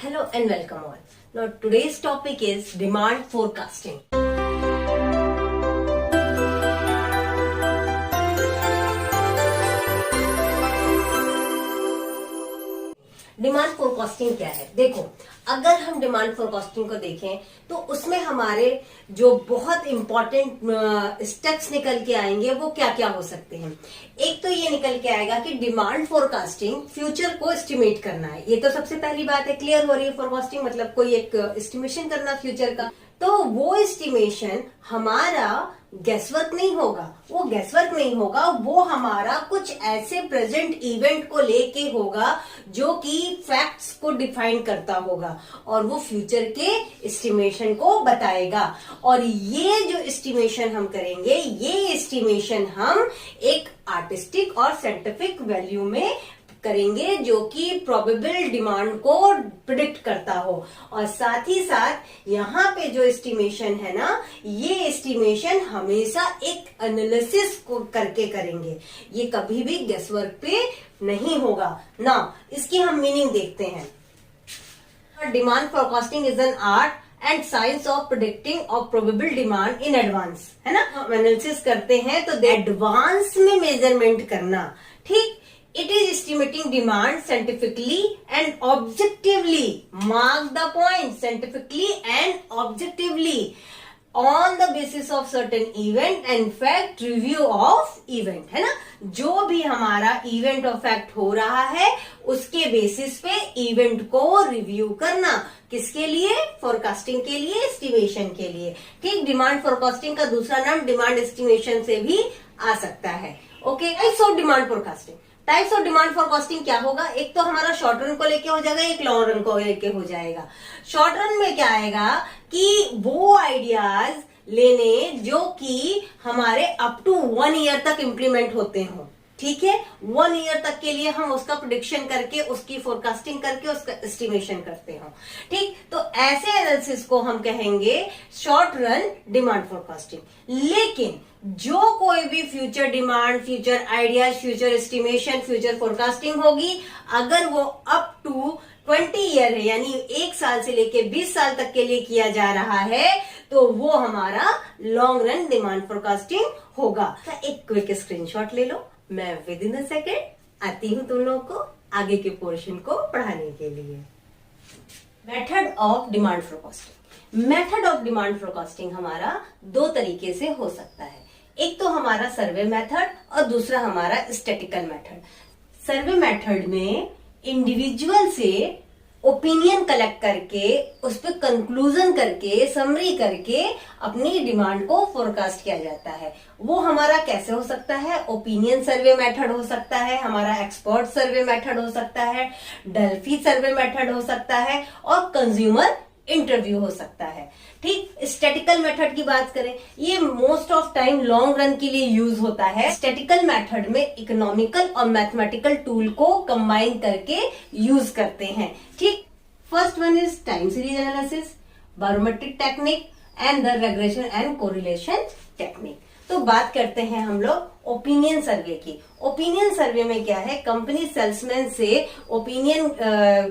Hello and welcome all. Now today's topic is demand forecasting. Demand forecasting क्या है? देखो, अगर हम डिमांड फोरकास्टिंग को देखें तो उसमें हमारे जो बहुत इंपॉर्टेंट स्टेप्स निकल के आएंगे वो क्या क्या हो सकते हैं। एक तो ये निकल के आएगा कि डिमांड फोरकास्टिंग फ्यूचर को एस्टिमेट करना है। ये तो सबसे पहली बात है, क्लियर हो रही है। फोरकास्टिंग मतलब कोई एक एस्टिमेशन करना फ्यूचर का। तो वो एस्टिमेशन हमारा गैसवर्क नहीं होगा, वो हमारा कुछ ऐसे प्रेजेंट इवेंट को लेके होगा जो कि फैक्ट्स को डिफाइन करता होगा और वो फ्यूचर के एस्टिमेशन को बताएगा। और ये जो एस्टिमेशन हम करेंगे, ये एस्टिमेशन हम एक आर्टिस्टिक और साइंटिफिक वैल्यू में करेंगे जो कि प्रोबेबल डिमांड को प्रिडिक्ट करता हो। और साथ ही साथ यहाँ पे जो एस्टिमेशन है ना, ये एस्टिमेशन हमेशा एक एनालिसिस को करके करेंगे, ये कभी भी गेसवर्क पे नहीं होगा ना। इसकी हम मीनिंग देखते हैं। Demand forecasting is an art and science of predicting of probable demand in advance, है ना। हम एनालिसिस करते हैं तो एडवांस में मेजरमेंट करना, ठीक। It is estimating demand scientifically and objectively. Mark the point, scientifically and objectively on the basis of certain event and fact, review of event, है ना। जो भी हमारा इवेंट और फैक्ट हो रहा है उसके बेसिस पे इवेंट को रिव्यू करना, किसके लिए? फोरकास्टिंग के लिए, एस्टिमेशन के लिए, ठीक। डिमांड फोरकास्टिंग का दूसरा नाम डिमांड एस्टिमेशन से भी आ सकता है। Okay, types of demand forecasting. Types of demand forecasting क्या होगा? एक तो हमारा शॉर्ट रन को लेके हो जाएगा, एक लॉन्ग रन को लेके हो जाएगा। शॉर्ट रन में क्या आएगा कि वो आइडियाज लेने जो कि हमारे अप टू 1 ईयर तक इम्प्लीमेंट होते हो, ठीक है। 1 ईयर तक के लिए हम उसका प्रेडिक्शन करके, उसकी फोरकास्टिंग करके उसका एस्टिमेशन करते हो, ठीक। तो ऐसे एनालिसिस को हम कहेंगे शॉर्ट रन डिमांड फोरकास्टिंग। लेकिन जो कोई भी future demand, future ideas, future estimation, future forecasting होगी, अगर वो अप टू 20 ईयर है, यानी 1 साल से लेके 20 साल तक के लिए किया जा रहा है, तो वो हमारा लॉन्ग रन डिमांड फोरकास्टिंग होगा। एक क्विक स्क्रीनशॉट ले लो, मैं विद इन अ सेकेंड आती हूं तुम लोगों को आगे के पोर्शन को पढ़ाने के लिए। Method of demand forecasting. Method of demand forecasting हमारा 2 तरीके से हो सकता है। एक तो हमारा सर्वे मेथड और दूसरा हमारा स्टैटिकल मेथड। सर्वे मेथड में इंडिविजुअल से ओपिनियन कलेक्ट करके, उस पर कंक्लूजन करके, समरी करके अपनी डिमांड को फोरकास्ट किया जाता है। वो हमारा कैसे हो सकता है? ओपिनियन सर्वे मेथड हो सकता है, हमारा एक्सपर्ट सर्वे मेथड हो सकता है, डेल्फी सर्वे मेथड हो सकता है और कंज्यूमर इंटरव्यू हो सकता है, ठीक। स्टैटिकल मेथड की बात करें, ये most of time long run के लिए यूज होता है। स्टैटिकल मेथड में इकोनॉमिकल और मैथमेटिकल टूल को कंबाइन करके यूज करते हैं, ठीक। First one is time series analysis, barometric technique and the regression and correlation technique. तो बात करते हैं हम लोग ओपिनियन सर्वे की। ओपिनियन सर्वे में क्या है? कंपनी सेल्समैन से ओपिनियन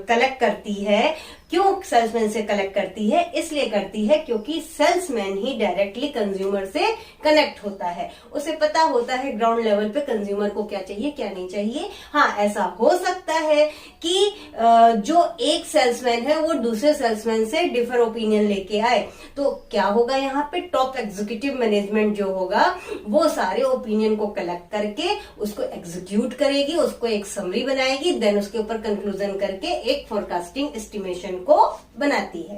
कलेक्ट करती है। क्यों सेल्समैन से कलेक्ट करती है? इसलिए करती है क्योंकि सेल्समैन ही डायरेक्टली कंज्यूमर से कनेक्ट होता है, उसे पता होता है ग्राउंड लेवल पे कंज्यूमर को क्या चाहिए, क्या नहीं चाहिए। हाँ, ऐसा हो सकता है कि जो एक सेल्समैन है वो दूसरे सेल्समैन से डिफर ओपिनियन लेके आए, तो क्या होगा यहाँ पे? टॉप एग्जीक्यूटिव मैनेजमेंट जो होगा वो सारे ओपिनियन को कलेक्ट करके उसको एग्जीक्यूट करेगी, उसको एक समरी बनाएगी, देन उसके ऊपर कंक्लूजन करके एक फोरकास्टिंग एस्टिमेशन को बनाती है।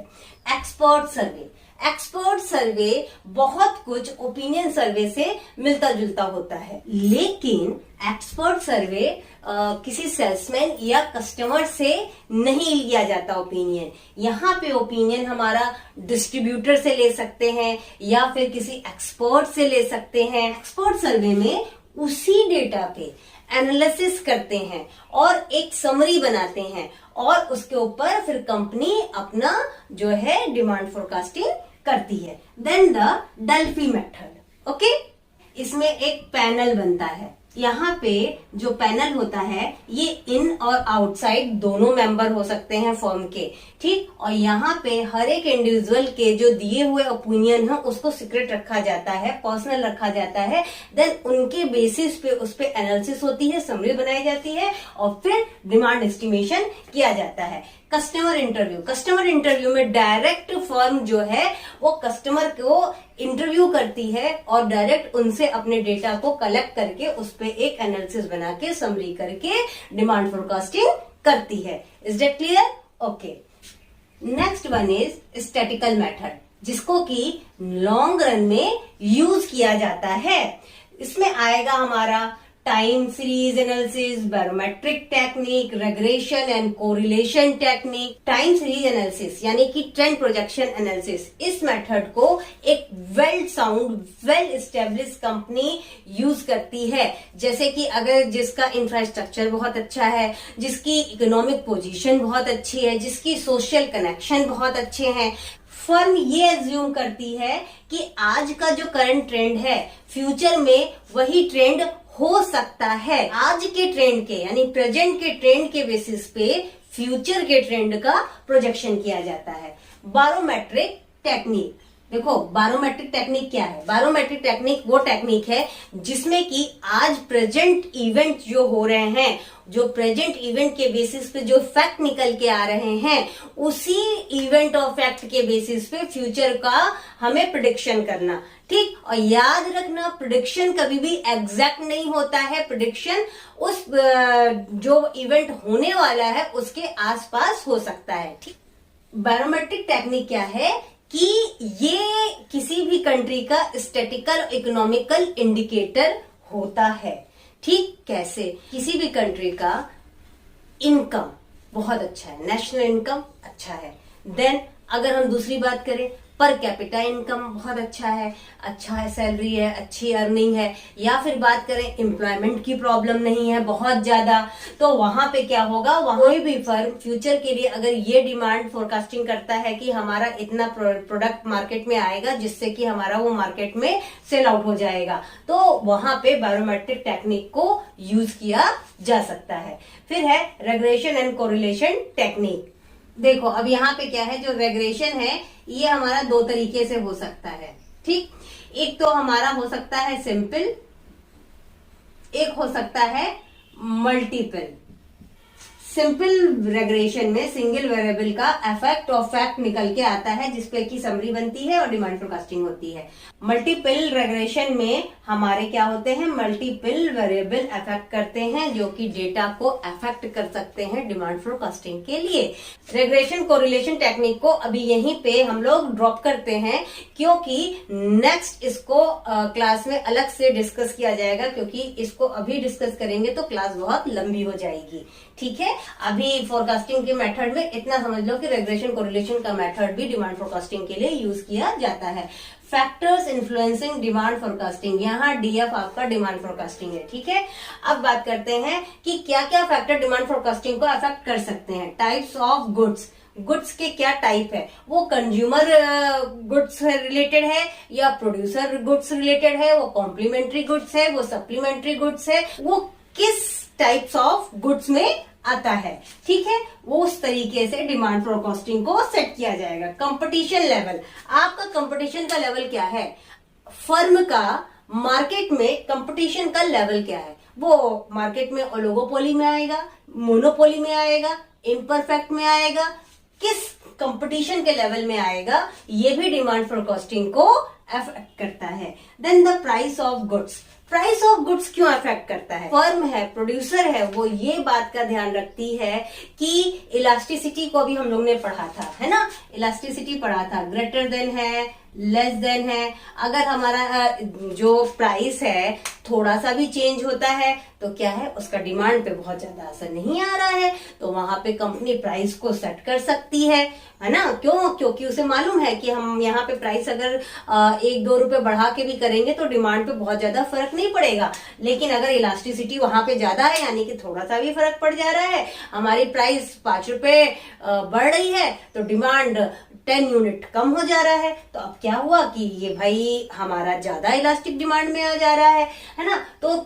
एक्सपर्ट सर्वे। एक्सपर्ट सर्वे बहुत कुछ ओपिनियन सर्वे से मिलता जुलता होता है, लेकिन एक्सपर्ट सर्वे किसी सेल्समैन या कस्टमर से नहीं लिया जाता ओपिनियन। यहाँ पे ओपिनियन हमारा डिस्ट्रीब्यूटर से ले सकते हैं या फिर किसी एक्सपर्ट से ले सकते हैं। एक्सपर्ट सर्वे में उसी डेटा पे एनालिसिस करते हैं और एक समरी बनाते हैं और उसके ऊपर फिर कंपनी अपना जो है डिमांड फोरकास्टिंग करती है। Then the Delphi method. Okay, इसमें एक पैनल बनता है, यहाँ पे जो पैनल होता है ये इन और आउटसाइड दोनों मेंबर हो सकते हैं फर्म के, ठीक। और यहाँ पे हर एक इंडिविजुअल के जो दिए हुए ओपिनियन है उसको सीक्रेट रखा जाता है, पर्सनल रखा जाता है। देन उनके बेसिस पे उस पे एनालिसिस होती है, समरी बनाई जाती है और फिर डिमांड एस्टिमेशन किया जाता है। कस्टमर इंटरव्यू, कस्टमर इंटरव्यू में डायरेक्ट फर्म जो है वो कस्टमर को इंटरव्यू करती है और डायरेक्ट उनसे अपने डेटा को कलेक्ट करके उस पे एक एनालिसिस बना के समरी करके डिमांड फोरकास्टिंग करती है। Is that clear? Okay. Next one is statistical method, जिसको कि लॉन्ग रन में यूज किया जाता है। इसमें आएगा हमारा time series analysis, barometric technique, regression and correlation technique. Time series analysis यानी कि ट्रेंड प्रोजेक्शन एनालिसिस, इस मेथड को एक well sound well establish company use करती है। जैसे कि अगर जिसका इंफ्रास्ट्रक्चर बहुत अच्छा है, जिसकी इकोनॉमिक पोजीशन बहुत अच्छी है, जिसकी सोशल कनेक्शन बहुत अच्छे हैं, फर्म ये एज्यूम करती है कि आज का जो करंट ट्रेंड है फ्यूचर में वही ट्रेंड हो सकता है। आज के ट्रेंड के यानी प्रेजेंट के ट्रेंड के बेसिस पे फ्यूचर के ट्रेंड का प्रोजेक्शन किया जाता है। बैरोमेट्रिक टेक्निक, देखो बैरोमेट्रिक टेक्निक क्या है? बैरोमेट्रिक टेक्निक वो टेक्निक है जिसमें कि आज प्रेजेंट इवेंट जो हो रहे हैं, जो प्रेजेंट इवेंट के बेसिस पे जो फैक्ट निकल के आ रहे हैं, उसी इवेंट और फैक्ट के बेसिस पे फ्यूचर का हमें प्रिडिक्शन करना, ठीक। और याद रखना प्रिडिक्शन कभी भी एग्जैक्ट नहीं होता है, प्रिडिक्शन उस जो इवेंट होने वाला है उसके आसपास हो सकता है, ठीक। बैरोमेट्रिक टेक्निक क्या है कि ये किसी भी कंट्री का स्टैटिकल इकोनॉमिकल इंडिकेटर होता है, ठीक। कैसे? किसी भी कंट्री का इनकम बहुत अच्छा है, नेशनल इनकम अच्छा है। देन अगर हम दूसरी बात करें, पर कैपिटा इनकम बहुत अच्छा है सैलरी है, अच्छी अर्निंग है, या फिर बात करें एम्प्लॉयमेंट की प्रॉब्लम नहीं है बहुत ज्यादा, तो वहां पे क्या होगा, वहां कोई भी फर्म फ्यूचर के लिए अगर ये डिमांड फोरकास्टिंग करता है कि हमारा इतना प्रोडक्ट मार्केट में आएगा जिससे कि हमारा वो मार्केट में सेल आउट हो जाएगा, तो वहां पे बैरोमेट्रिक टेक्निक को यूज किया जा सकता है। फिर है रेग्रेशन एंड कोरिलेशन टेक्निक। देखो अब यहाँ पे क्या है, जो रेग्रेशन है ये हमारा दो तरीके से हो सकता है, ठीक। एक तो हमारा हो सकता है सिंपल, एक हो सकता है मल्टीपल। सिंपल रेग्रेशन में सिंगल वेरिएबल का इफेक्ट और फैक्ट निकल के आता है जिसपे की समरी बनती है और डिमांड फोरकास्टिंग होती है। मल्टीपल रेग्रेशन में हमारे क्या होते हैं, मल्टीपल वेरिएबल इफेक्ट करते हैं जो कि डेटा को इफेक्ट कर सकते हैं डिमांड फोरकास्टिंग के लिए। रेग्रेशन कोरिलेशन टेक्निक को अभी यहीं पे हम लोग ड्रॉप करते हैं क्योंकि नेक्स्ट इसको क्लास में अलग से डिस्कस किया जाएगा, क्योंकि इसको अभी डिस्कस करेंगे तो क्लास बहुत लंबी हो जाएगी, ठीक है। अभी फोरकास्टिंग के मेथड में इतना समझ लो कि रेग्रेशन कोरिलेशन का मेथड भी डिमांड फोरकास्टिंग के लिए यूज किया जाता है। फैक्टर्स इन्फ्लुएंसिंग डिमांड फोरकास्टिंग, यहाँ डीएफ आपका डिमांड फोरकास्टिंग है, ठीक है। अब बात करते हैं कि क्या क्या फैक्टर डिमांड फोरकास्टिंग को अफेक्ट कर सकते हैं। टाइप्स ऑफ गुड्स, गुड्स के क्या टाइप है, वो कंज्यूमर गुड्स रिलेटेड है या प्रोड्यूसर गुड्स रिलेटेड है, वो कॉम्प्लीमेंट्री गुड्स है, वो सप्लीमेंट्री गुड्स है, वो किस टाइप्स ऑफ गुड्स में आता है, ठीक है। वो उस तरीके से डिमांड फोरकास्टिंग को सेट किया जाएगा। कंपटीशन लेवल, आपका कंपटीशन का लेवल क्या है, फर्म का मार्केट में कंपटीशन का लेवल क्या है, वो मार्केट में ओलिगोपोली में आएगा, मोनोपोली में आएगा, इम्परफेक्ट में आएगा, किस कंपटीशन के लेवल में आएगा, ये भी डिमांड फोरकास्टिंग को अफेक्ट करता है। Then the price of goods, price of goods क्यों अफेक्ट करता है, फर्म है, प्रोड्यूसर है, वो ये बात का ध्यान रखती है कि इलास्टिसिटी को अभी हम लोग ने पढ़ा था, है ना, इलास्टिसिटी पढ़ा था, ग्रेटर देन है, लेस देन है। अगर हमारा जो प्राइस है थोड़ा सा भी चेंज होता है तो क्या है, उसका डिमांड पे बहुत ज्यादा असर नहीं आ रहा है, तो वहां पे कंपनी प्राइस को सेट कर सकती है ना। क्यों? क्योंकि उसे मालूम है कि हम यहाँ पे प्राइस अगर एक दो रुपए बढ़ा के भी करेंगे तो डिमांड पे बहुत ज्यादा फर्क नहीं पड़ेगा। लेकिन अगर इलास्टिसिटी वहां पे ज्यादा है, यानी कि थोड़ा सा भी फर्क पड़ जा रहा है, हमारी प्राइस 5 रुपए बढ़ रही है तो डिमांड 10 यूनिट कम हो जा रहा है, तो अब क्या हुआ कि ये भाई हमारा ज्यादा इलास्टिक डिमांड में आ जा रहा है ना। तो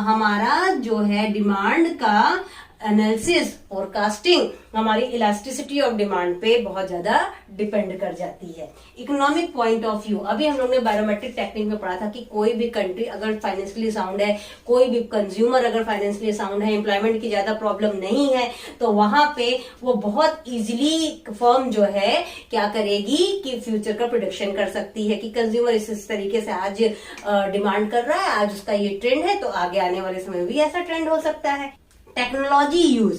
हमारा जो है डिमांड का एनालिसिस, फोरकास्टिंग हमारी इलास्टिसिटी ऑफ डिमांड पे बहुत ज्यादा डिपेंड कर जाती है। इकोनॉमिक पॉइंट ऑफ व्यू, अभी हम लोग ने बैरोमेट्रिक टेक्निक में पढ़ा था कि कोई भी कंट्री अगर फाइनेंशियली साउंड है, कोई भी कंज्यूमर अगर फाइनेंशियली साउंड है, एम्प्लॉयमेंट की ज्यादा प्रॉब्लम नहीं है, तो वहां पे वो बहुत इजीली फर्म जो है क्या करेगी कि फ्यूचर का प्रोडिक्शन कर सकती है कि कंज्यूमर इस तरीके से आज डिमांड कर रहा है, आज उसका ये ट्रेंड है, तो आगे आने वाले समय में भी ऐसा ट्रेंड हो सकता है। टेक्नोलॉजी यूज,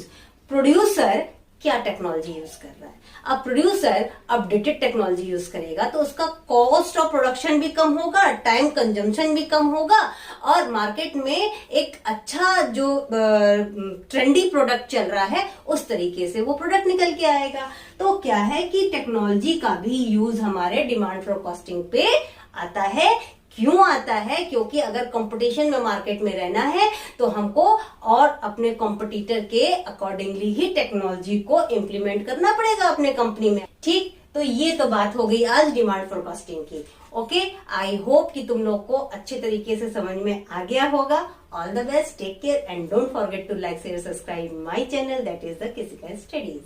प्रोड्यूसर क्या टेक्नोलॉजी यूज कर रहा है। अब प्रोड्यूसर अपडेटेड टेक्नोलॉजी यूज करेगा तो उसका कॉस्ट ऑफ प्रोडक्शन भी कम होगा, टाइम कंजम्पशन भी कम होगा, और मार्केट में एक अच्छा जो ट्रेंडी प्रोडक्ट चल रहा है उस तरीके से वो प्रोडक्ट निकल के आएगा। तो क्या है कि टेक्नोलॉजी का भी यूज हमारे डिमांड फोरकास्टिंग पे आता है। क्यों आता है? क्योंकि अगर कंपटीशन में मार्केट में रहना है तो हमको और अपने कॉम्पिटिटर के अकॉर्डिंगली ही टेक्नोलॉजी को इम्प्लीमेंट करना पड़ेगा अपने कंपनी में। ठीक, तो ये तो बात हो गई आज डिमांड फोरकास्टिंग की। ओके, आई होप कि तुम लोग को अच्छे तरीके से समझ में आ गया होगा। All the best, take care and don't forget to like share subscribe my channel, that is the किसिका स्टडीज।